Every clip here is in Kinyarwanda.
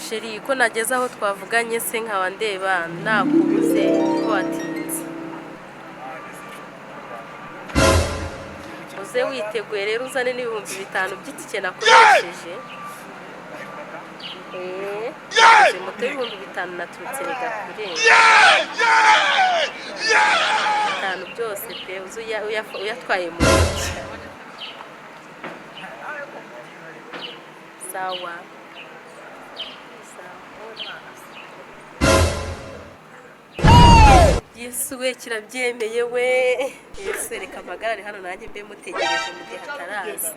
Sheri ko nageze aho twavuganye se nkaba ndeba nakubuze ko watinze. Uze witeguye rero uzane n'ibihumbi 5 by'itike nakoresheje. Moto y'ibihumbi 5 naturutse rega kurenga. 5 byose pe uyatwaye mu ntoki. Sawa. Yesu we kirabyemeye we. Yesu reka amagarare hano nanjye mbe mutegereje mu gihe hataraza.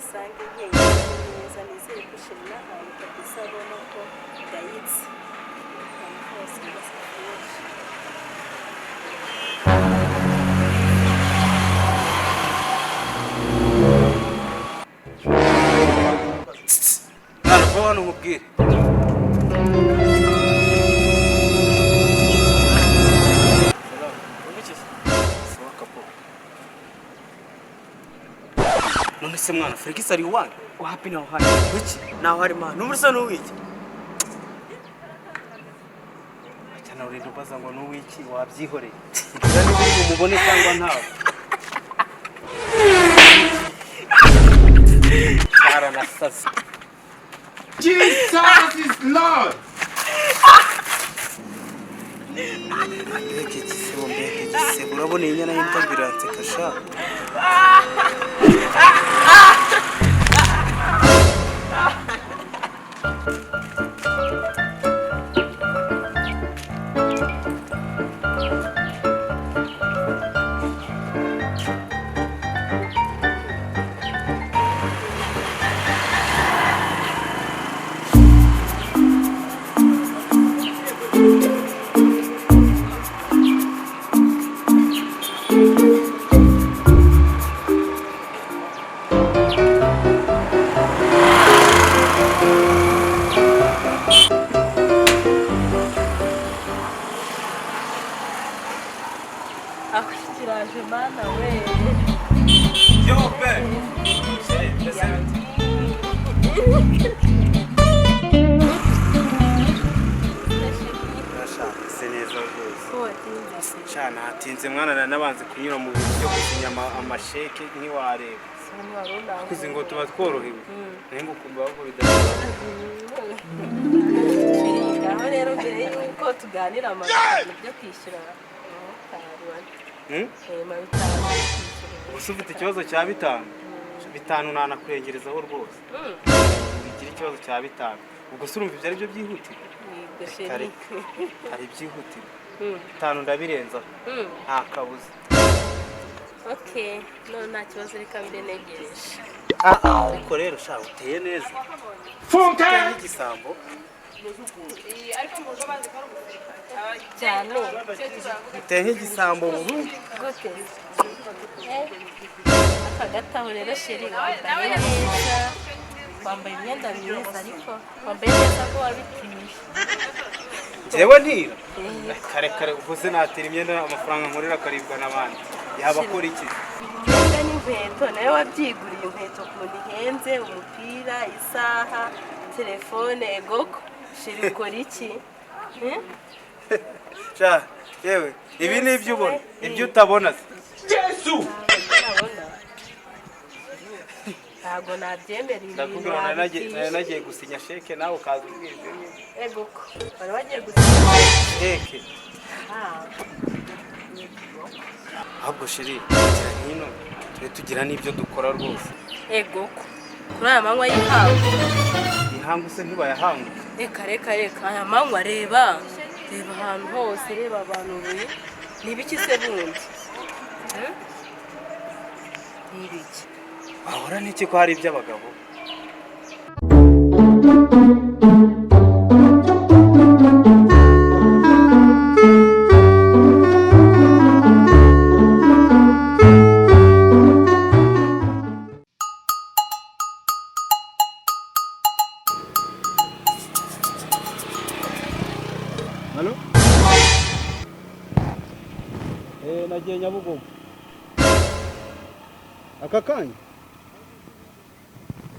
Sange neza nizere ko shimna ahantu kabisa abona ko gayitse. Nalvona umubwire. None se mwana Felix ari wanyu? Wapi naho hari? Wiki? Naho hari mana. Numurisa no wiki. Cyane urindo baza ngo no wiki wabyihoreye. Kandi uri umubone cyangwa ntawe. Cara na sasa. Jesus is Lord. Mbeke kise urabona inyana y'intabirante kasha. Cyane hatinze mwana nabanze kunyura mu byo gusinya amasheke ntiwareba. Kuzi ngo tuba tworohewe. Nengo kumva ko bidashobora. Aho rero mbere yuko tuganira amagana byo kwishyura. Ufite ikibazo cya 5. 5 nanakurengerezaho rwose. Bigira ikibazo cya 5. Ubwo se urumva ibyo ari byo byihutirwa. Ari byihutirwa. 5 ndabirenza. Nta kabuza. Okay, no nta kibazo reka mbinegereje. Ariko rero sha uteye neza. Funka igisambo. Ariko muzo bazi ko cyane. Uteye igisambo Burundi. Gute? Akagataho rero sheri wambaye neza. Wambaye imyenda myiza ariko wambaye neza ko wabipimisha. Jewe ntira. Kare uvuze natira imyenda amafaranga nkorera karibwa nabandi. Yaba akora iki? Imyenda n'inkweto nawe wabyiguriye inkweto ku nihenze, umupira, isaha, telefone, egoko. Sheri ukora iki? Sha, yewe, ibi ni ibyo ubona, ibyo utabona. Yesu Ntago nabyemera ibintu. Ndakubwira nagiye gusinya sheke nawe ukaza ubwije. Egoko. Bari bagiye gusinya sheke. ahubwo shiri tugira hino twe tugira n'ibyo dukora rwose ego ko kuri aya manywa y'ihangu ihangu se ntibayahanga reka aya manywa reba ahantu hose reba abantu buye nibiki se bundi nibiki bahora n'iki ko hari iby'abagabo Halo? Nagiye Nyabugogo. Aka kanya?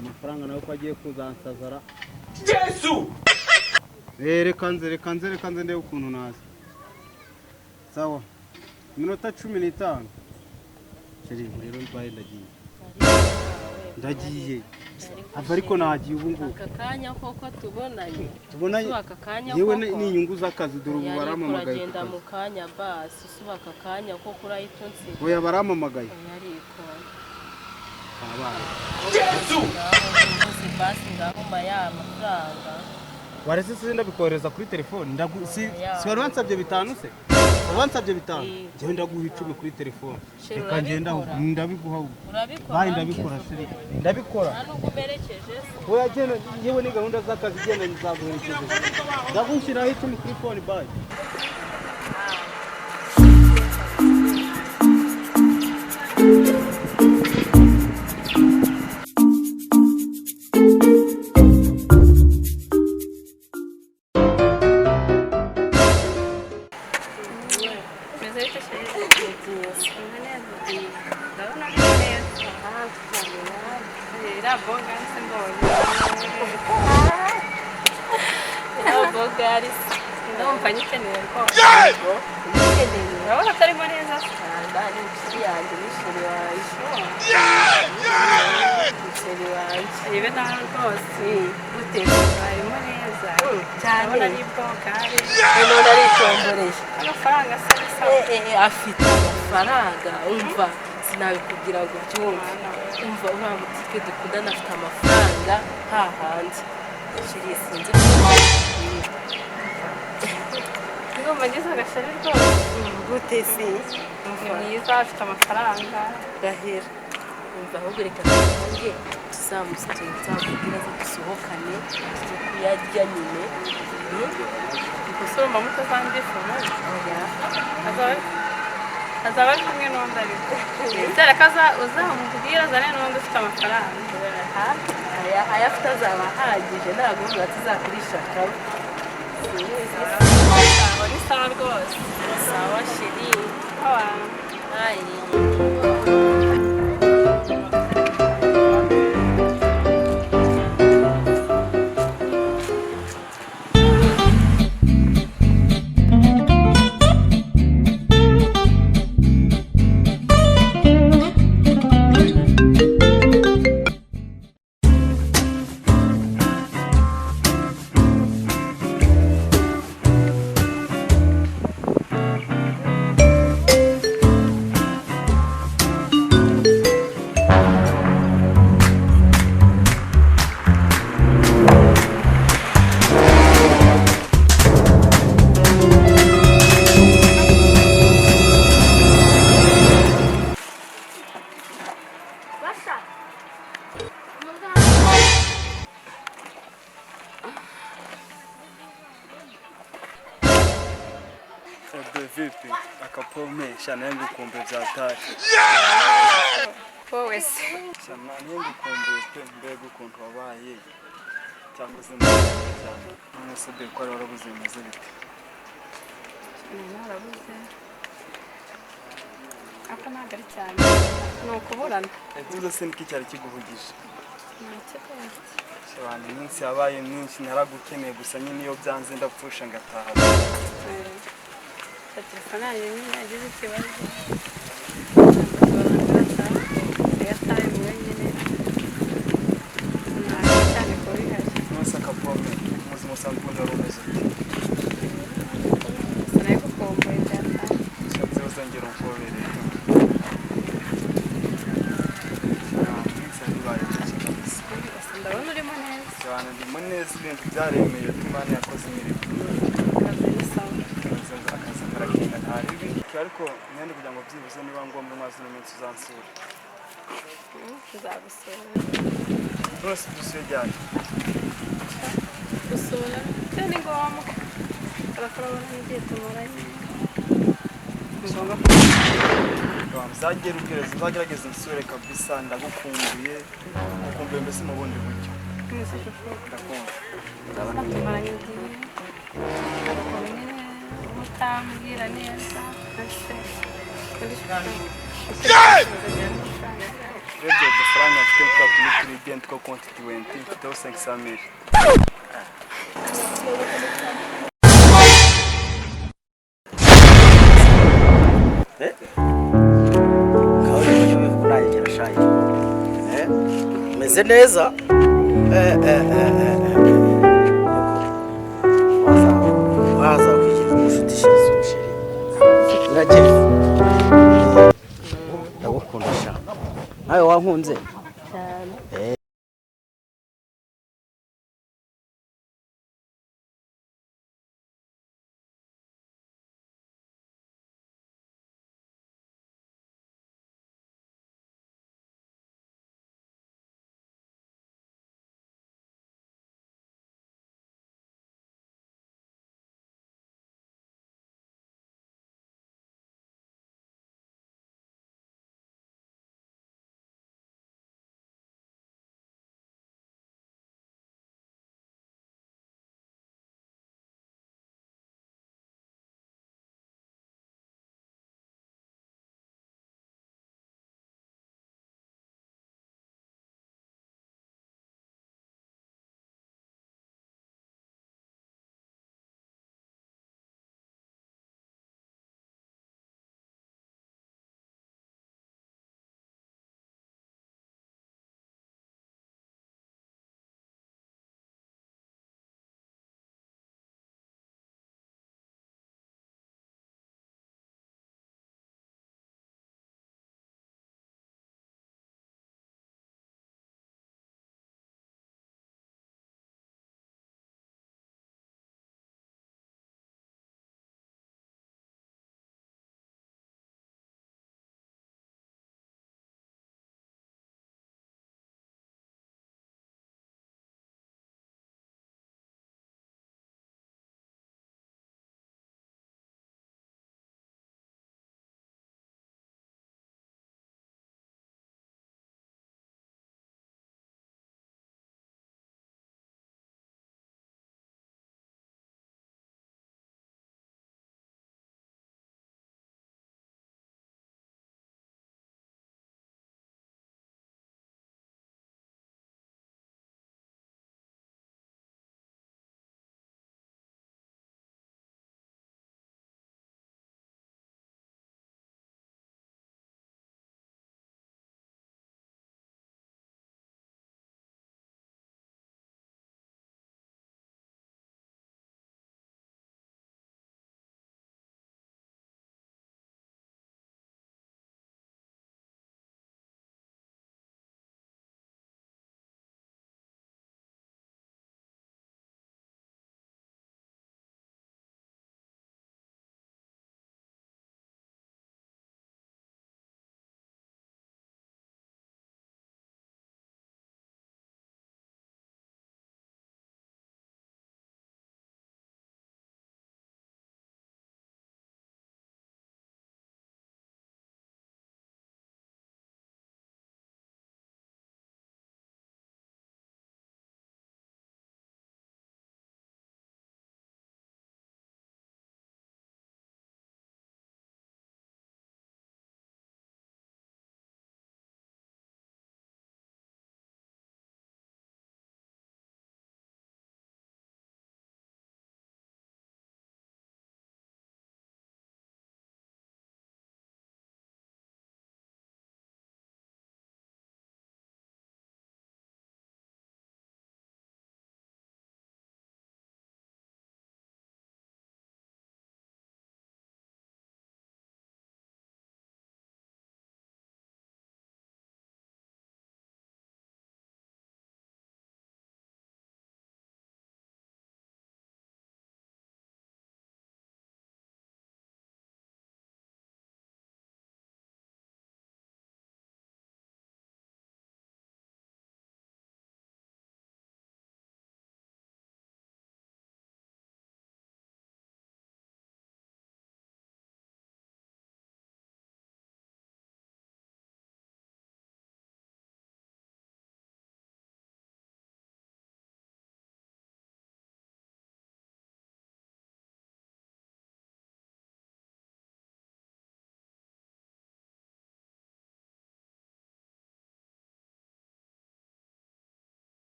Amafaranga nawe ko agiye kuzansazara. Yesu! Reka nze ndebe ukuntu naza. Sawa. Minota 15. Sheri rero mbaye ndagiye. Ava ariko nagiye ubu ngubu. Aka kanya koko tubonanye. Aka kanya yewe ni inyungu z'akazi dore ubu baramamagaye. Uragenda mu kanya basi suba aka kanya koko urayitonse. Oya baramamagaye. Ari Kora. Abana. Yesu! Basi ngaho maya amafaranga. Warese se ndabikohereza kuri telefone si wari wansabye 5 se wansabye 5 jewe ndaguha 10 kuri telefone reka ngenda ndabiguha bayi ndabikora se ndabikora nanugumerekeje oya gene yewe ni gahunda z'akazi gene nzaguherekeje ndagushiraho 10 kuri phone bayi ndumva nyikeneye ko urabona atarimo neza ndani inshuti yanjye n'ishuri wanjye ibe nawe rwose guteka harimo neza cyane urabona ari bwogare none aritomboreye amafaranga se afite amafaranga umva sinabikubwira ngo byumve umva uriya mutike dukundana afite amafaranga hahandi shiri sinzi Mageze agashari rwose gute se mwiza afite amafaranga gahera umva ahubwo reka tuvuge tuzamubwira zo dusohokane tujye kuyarya nyine gusoma mutazandifuna oya azaba ari kumwe n'undi ariko nizere ko uzamubwira azane n'undi ufite amafaranga aya afite azaba ahagije ntabwo uvuga tuzakurisha akaba ni sawa rwose sawa shiri Vipi akapome cyane ngukumbe byatari wowe se cyane ngukumbe pe mbega ukuntu wabaye cyakoze cyane mwese be ko warabuze meze bite narabuze aka nagari cyane no kuburana etuzo se niki cyari kiguhugije nacyo abantu iminsi yabaye myinshi naragukeneye gusa nyine iyo byanze ndapfusha ngataha telefone yanjye yagize ikibazo akapome muzima usanzwe uri umeze nayo gukomboye byatanga cyangwa uzongera ukobereye cyane ndimo neza ibintu byaremeye Imana yakoze imirimo akazi karagenda nta ribi ariko nyine kugira ngo byibuze niba ngombwa mwazi n'umunsi uzansura tuzagusura rwose dusuye ryari gusura byo ni ngombwa turakorana n'igihe tumuranye uzagera ubwireza uzagerageza insure kabisa ndagukumbuye ukumbuye mbese mu bundi buryo ndakunda urabona tumaranye igihe utambwira neza urebye udufaranga mfite twa tuni turi igenti two konti 20 mfiteho 500,000 meze neza waza kwishyura umushutishiriza umusheri uragenda ndagukunda sha nawe wankunze